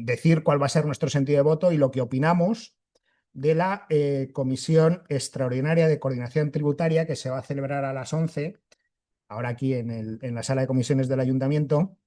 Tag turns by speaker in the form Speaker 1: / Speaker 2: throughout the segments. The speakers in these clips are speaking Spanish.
Speaker 1: decir cuál va a ser nuestro sentido de voto y lo que opinamos de la Comisión Extraordinaria de Coordinación Tributaria que se va a celebrar a las 11, ahora aquí en la sala de comisiones del Ayuntamiento,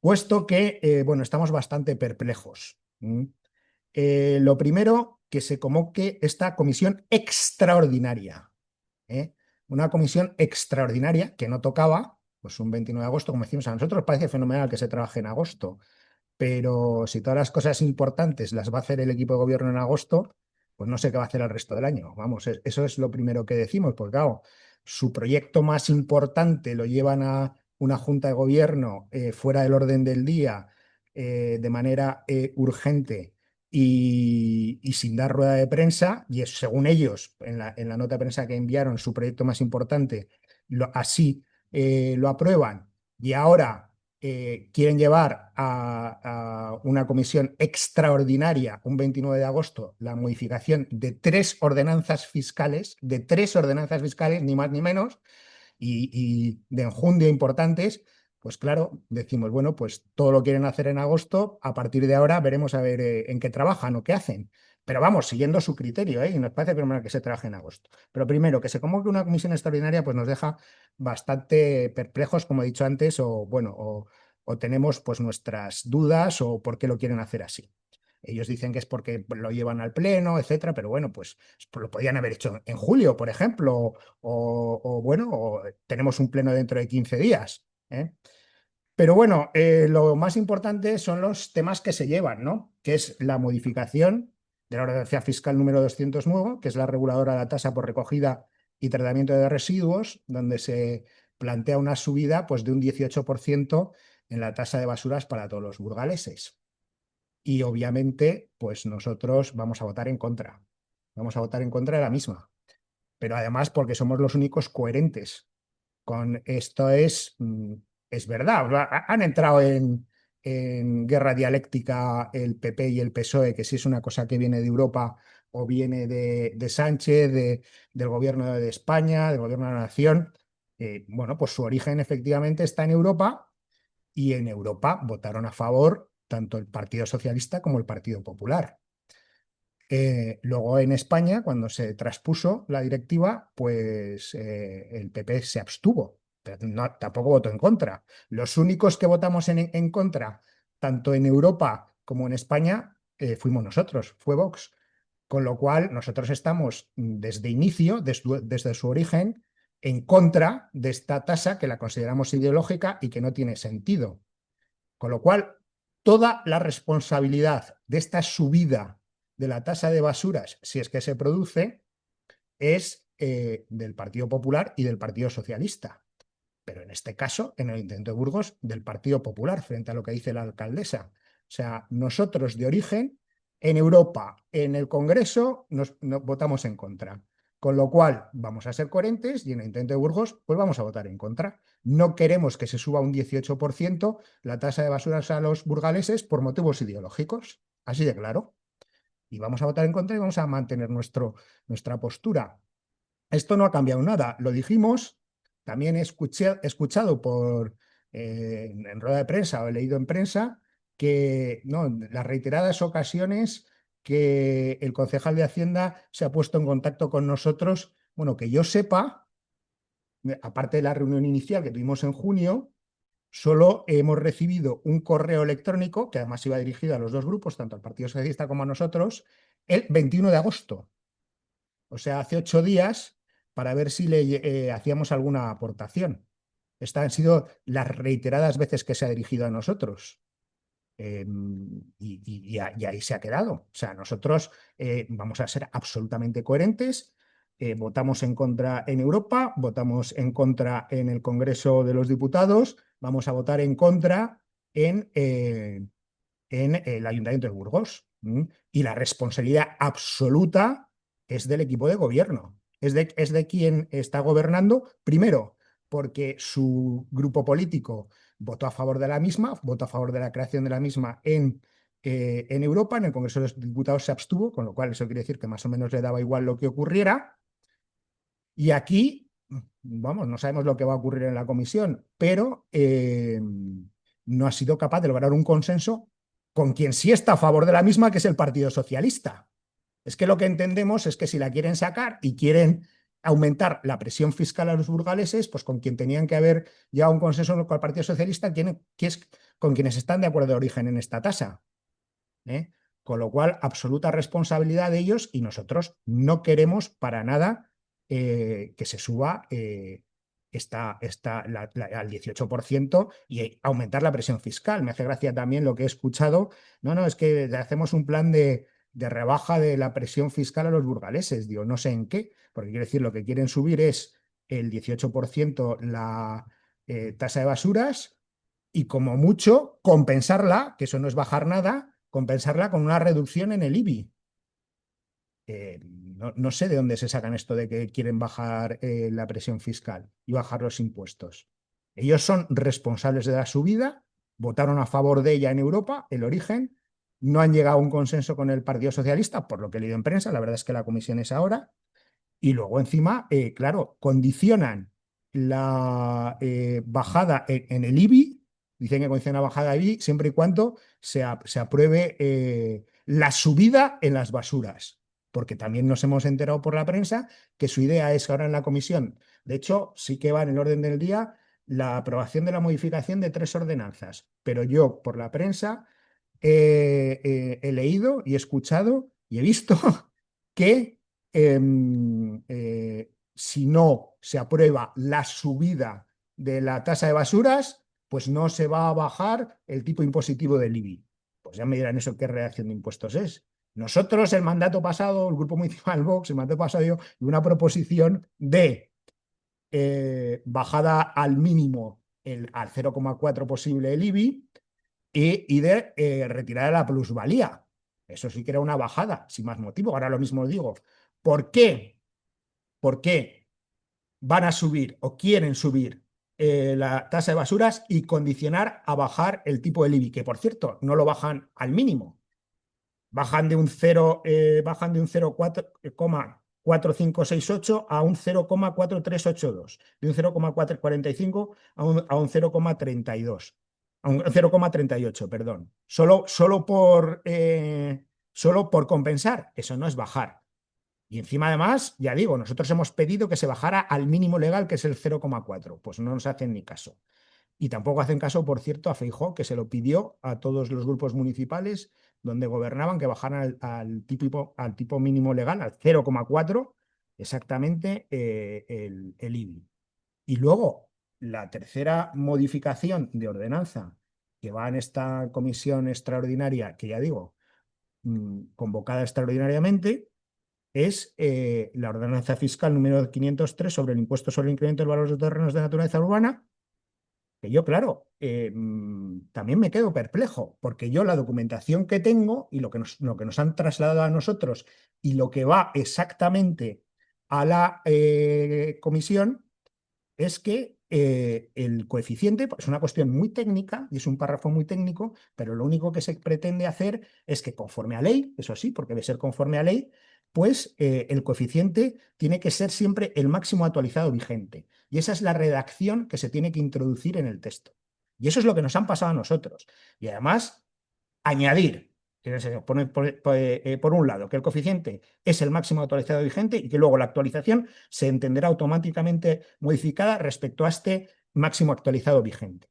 Speaker 1: puesto que, bueno, estamos bastante perplejos. Lo primero, que se convoque esta comisión extraordinaria. ¿eh? Una comisión extraordinaria que no tocaba, pues un 29 de agosto, como decimos, a nosotros parece fenomenal que se trabaje en agosto, pero si todas las cosas importantes las va a hacer el equipo de gobierno en agosto, pues no sé qué va a hacer el resto del año. Vamos, eso es lo primero que decimos, porque claro, su proyecto más importante lo llevan a una junta de gobierno fuera del orden del día, de manera urgente y sin dar rueda de prensa, y es, según ellos, en la nota de prensa que enviaron, su proyecto más importante, así lo aprueban, y ahora quieren llevar a una comisión extraordinaria, un 29 de agosto, la modificación de tres ordenanzas fiscales, ni más ni menos, y de enjundia importantes. Pues claro, decimos, bueno, pues todo lo quieren hacer en agosto, a partir de ahora veremos a ver en qué trabajan o qué hacen. Pero vamos, siguiendo su criterio, y nos parece fenomenal que se trabaje en agosto. Pero primero, que se convoque una comisión extraordinaria, pues nos deja bastante perplejos, como he dicho antes, o bueno, o tenemos pues nuestras dudas o por qué lo quieren hacer así. Ellos dicen que es porque lo llevan al pleno, etcétera, pero bueno, pues lo podían haber hecho en julio, por ejemplo, bueno, o tenemos un pleno dentro de 15 días. Pero bueno, lo más importante son los temas que se llevan, ¿no? Que es la modificación de la ordenanza fiscal número 209, que es la reguladora de la tasa por recogida y tratamiento de residuos, donde se plantea una subida pues, de un 18% en la tasa de basuras para todos los burgaleses. Y obviamente, pues nosotros vamos a votar en contra. Vamos a votar en contra de la misma. Pero además porque somos los únicos coherentes con esto. Es verdad. Han entrado en guerra dialéctica el PP y el PSOE, que si es una cosa que viene de Europa o viene de Sánchez, del gobierno de España, del gobierno de la nación. Bueno, pues su origen efectivamente está en Europa, y en Europa votaron a favor tanto el Partido Socialista como el Partido Popular. Luego en España, cuando se traspuso la directiva, pues el PP se abstuvo, pero tampoco votó en contra. Los únicos que votamos en contra, tanto en Europa como en España, fuimos nosotros, fue Vox. Con lo cual, nosotros estamos desde inicio, desde su origen, en contra de esta tasa que la consideramos ideológica y que no tiene sentido. Con lo cual, toda la responsabilidad de esta subida de la tasa de basuras, si es que se produce, es del Partido Popular y del Partido Socialista. Pero en este caso, en el intento de Burgos, del Partido Popular, frente a lo que dice la alcaldesa. O sea, nosotros de origen, en Europa, en el Congreso, nos votamos en contra. Con lo cual, vamos a ser coherentes y en el intento de Burgos, pues vamos a votar en contra. No queremos que se suba un 18% la tasa de basuras a los burgaleses por motivos ideológicos. Así de claro. Y vamos a votar en contra y vamos a mantener nuestra postura. Esto no ha cambiado nada. Lo dijimos, también he escuchado en rueda de prensa o he leído en prensa que no, las reiteradas ocasiones que el concejal de Hacienda se ha puesto en contacto con nosotros. Bueno, que yo sepa, aparte de la reunión inicial que tuvimos en junio, solo hemos recibido un correo electrónico, que además iba dirigido a los dos grupos, tanto al Partido Socialista como a nosotros, el 21 de agosto. O sea, hace 8 días, para ver si le hacíamos alguna aportación. Estas han sido las reiteradas veces que se ha dirigido a nosotros. Y ahí se ha quedado. O sea, nosotros vamos a ser absolutamente coherentes. Votamos en contra en Europa, votamos en contra en el Congreso de los Diputados, vamos a votar en contra en el Ayuntamiento de Burgos. Y la responsabilidad absoluta es del equipo de gobierno, es de quien está gobernando, primero, porque su grupo político votó a favor de la misma, votó a favor de la creación de la misma en Europa, en el Congreso de los Diputados se abstuvo, con lo cual eso quiere decir que más o menos le daba igual lo que ocurriera. Y aquí, vamos, no sabemos lo que va a ocurrir en la comisión, pero no ha sido capaz de lograr un consenso con quien sí está a favor de la misma, que es el Partido Socialista. Es que lo que entendemos es que si la quieren sacar y quieren aumentar la presión fiscal a los burgaleses, pues con quien tenían que haber llegado a un consenso con el Partido Socialista, que es con quienes están de acuerdo de origen en esta tasa. ¿Eh? Con lo cual, absoluta responsabilidad de ellos, y nosotros no queremos para nada que se suba al 18% y aumentar la presión fiscal. Me hace gracia también lo que he escuchado. No, es que hacemos un plan de rebaja de la presión fiscal a los burgaleses. Digo, no sé en qué, porque quiere decir, lo que quieren subir es el 18% la tasa de basuras y como mucho compensarla, que eso no es bajar nada, compensarla con una reducción en el IBI. No sé de dónde se sacan esto de que quieren bajar la presión fiscal y bajar los impuestos. Ellos son responsables de la subida, votaron a favor de ella en Europa, el origen, no han llegado a un consenso con el Partido Socialista, por lo que he leído en prensa, la verdad es que la comisión es ahora, y luego encima, claro, condicionan la bajada en el IBI, dicen que condicionan la bajada de IBI siempre y cuando se apruebe la subida en las basuras, porque también nos hemos enterado por la prensa que su idea es que ahora en la comisión, de hecho, sí que va en el orden del día la aprobación de la modificación de 3 ordenanzas, pero yo por la prensa he leído y he escuchado y he visto que si no se aprueba la subida de la tasa de basuras, pues no se va a bajar el tipo impositivo del IBI. Pues ya me dirán eso qué reacción de impuestos es. Nosotros, el mandato pasado, el Grupo Municipal Vox, el mandato pasado dio una proposición de bajada al mínimo, al 0,4 posible el IBI, y de retirar la plusvalía. Eso sí que era una bajada, sin más motivo. Ahora lo mismo digo. ¿Por qué? ¿Por qué van a subir o quieren subir la tasa de basuras y condicionar a bajar el tipo del IBI? Que, por cierto, no lo bajan al mínimo. Bajan de un 0,4568 a un 0,4382, de un 0,445 a un 0,32, a un 0,38, perdón. Solo por compensar, eso no es bajar. Y encima, además, ya digo, nosotros hemos pedido que se bajara al mínimo legal, que es el 0,4, pues no nos hacen ni caso. Y tampoco hacen caso, por cierto, a Feijóo, que se lo pidió a todos los grupos municipales donde gobernaban que bajaran al tipo mínimo legal, al 0,4, exactamente el IBI. Y luego, la tercera modificación de ordenanza que va en esta comisión extraordinaria, que ya digo, convocada extraordinariamente, es la ordenanza fiscal número 503 sobre el impuesto sobre el incremento del valor de terrenos de naturaleza urbana, que yo, claro, también me quedo perplejo, porque yo la documentación que tengo y lo que nos han trasladado a nosotros y lo que va exactamente a la comisión es que el coeficiente es una cuestión muy técnica y es un párrafo muy técnico, pero lo único que se pretende hacer es que conforme a ley, eso sí, porque debe ser conforme a ley, pues el coeficiente tiene que ser siempre el máximo actualizado vigente. Y esa es la redacción que se tiene que introducir en el texto. Y eso es lo que nos han pasado a nosotros. Y además, añadir, por un lado, que el coeficiente es el máximo actualizado vigente y que luego la actualización se entenderá automáticamente modificada respecto a este máximo actualizado vigente.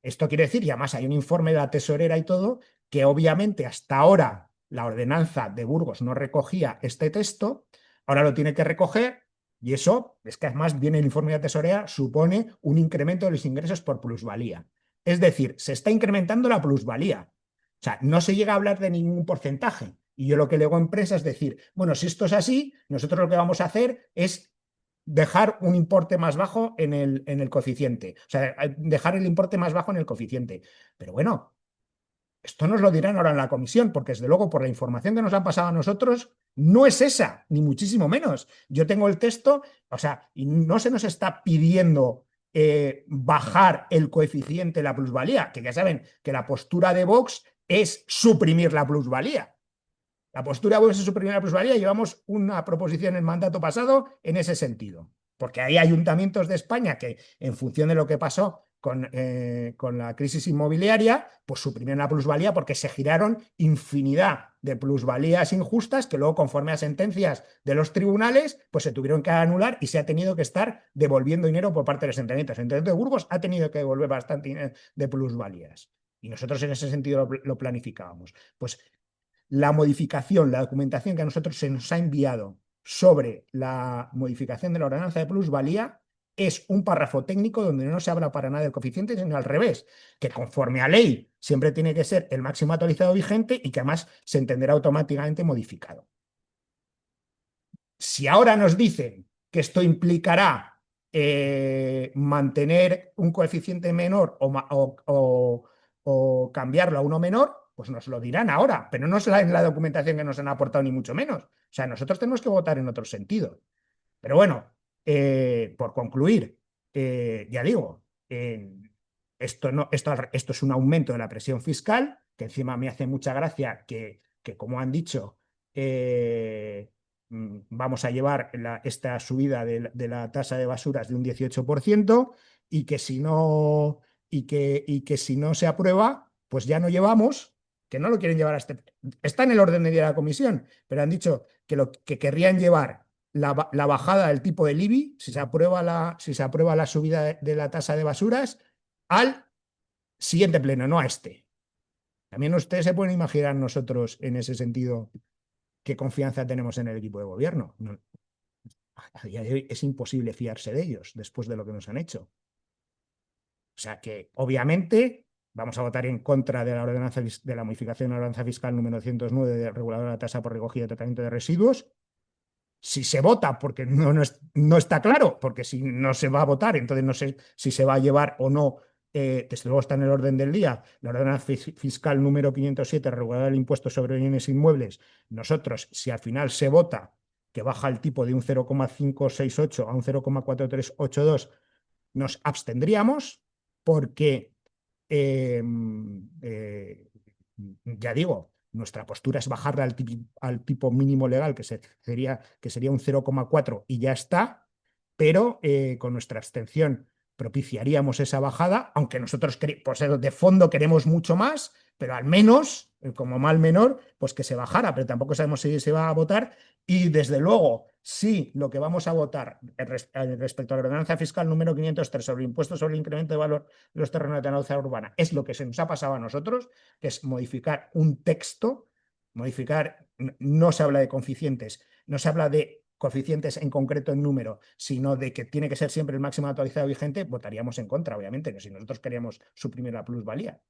Speaker 1: Esto quiere decir, y además hay un informe de la tesorera y todo, que obviamente hasta ahora la ordenanza de Burgos no recogía este texto, ahora lo tiene que recoger, y eso es que además viene el informe de la tesorera, supone un incremento de los ingresos por plusvalía. Es decir, se está incrementando la plusvalía. O sea, no se llega a hablar de ningún porcentaje. Y yo lo que leo en prensa es decir, bueno, si esto es así, nosotros lo que vamos a hacer es dejar un importe más bajo en el coeficiente. O sea, dejar el importe más bajo en el coeficiente. Pero bueno, esto nos lo dirán ahora en la comisión, porque desde luego por la información que nos han pasado a nosotros, no es esa, ni muchísimo menos. Yo tengo el texto, o sea, y no se nos está pidiendo bajar el coeficiente de la plusvalía, que ya saben que la postura de Vox es suprimir la plusvalía. La postura de Vox es suprimir la plusvalía y llevamos una proposición en mandato pasado en ese sentido. Porque hay ayuntamientos de España que, en función de lo que pasó con la crisis inmobiliaria, pues suprimieron la plusvalía porque se giraron infinidad de plusvalías injustas que luego, conforme a sentencias de los tribunales, pues se tuvieron que anular y se ha tenido que estar devolviendo dinero por parte de los ayuntamientos. El Ayuntamiento de Burgos ha tenido que devolver bastante dinero de plusvalías. Y nosotros en ese sentido lo planificábamos. Pues la modificación, la documentación que a nosotros se nos ha enviado sobre la modificación de la ordenanza de plusvalía es un párrafo técnico donde no se habla para nada del coeficiente, sino al revés, que conforme a ley siempre tiene que ser el máximo actualizado vigente y que además se entenderá automáticamente modificado. Si ahora nos dicen que esto implicará mantener un coeficiente menor o cambiarlo a uno menor, pues nos lo dirán ahora, pero no es en la documentación que nos han aportado ni mucho menos. O sea, nosotros tenemos que votar en otro sentido. Pero bueno, por concluir, ya digo, esto es un aumento de la presión fiscal, que encima me hace mucha gracia que como han dicho, vamos a llevar esta subida de la tasa de basuras de un 18% y que si no, y que si no se aprueba, pues ya no llevamos, que no lo quieren llevar está en el orden de día de la comisión, pero han dicho que lo que querrían llevar la bajada del tipo del IBI, si se aprueba la subida de la tasa de basuras, al siguiente pleno, no a este. También ustedes se pueden imaginar nosotros en ese sentido qué confianza tenemos en el equipo de gobierno. No, a día de hoy es imposible fiarse de ellos después de lo que nos han hecho. O sea que, obviamente, vamos a votar en contra de la modificación de la ordenanza fiscal número 109 de reguladora de la tasa por recogida y tratamiento de residuos. Si se vota, porque no está claro, porque si no se va a votar, entonces no sé si se va a llevar o no, desde luego está en el orden del día, la ordenanza fiscal número 507, reguladora del impuesto sobre bienes inmuebles. Nosotros, si al final se vota que baja el tipo de un 0,568 a un 0,4382, nos abstendríamos porque, ya digo, nuestra postura es bajarla al tipo mínimo legal, que sería un 0,4 y ya está, pero con nuestra abstención propiciaríamos esa bajada, aunque nosotros pues, de fondo queremos mucho más, pero al menos, como mal menor, pues que se bajara, pero tampoco sabemos si se va a votar. Y desde luego, si lo que vamos a votar respecto a la ordenanza fiscal número 503 sobre impuestos sobre el incremento de valor de los terrenos de tenencia urbana es lo que se nos ha pasado a nosotros, que es modificar un texto, no se habla de coeficientes, no se habla de coeficientes en concreto en número, sino de que tiene que ser siempre el máximo actualizado vigente, votaríamos en contra, obviamente, que si nosotros queríamos suprimir la plusvalía.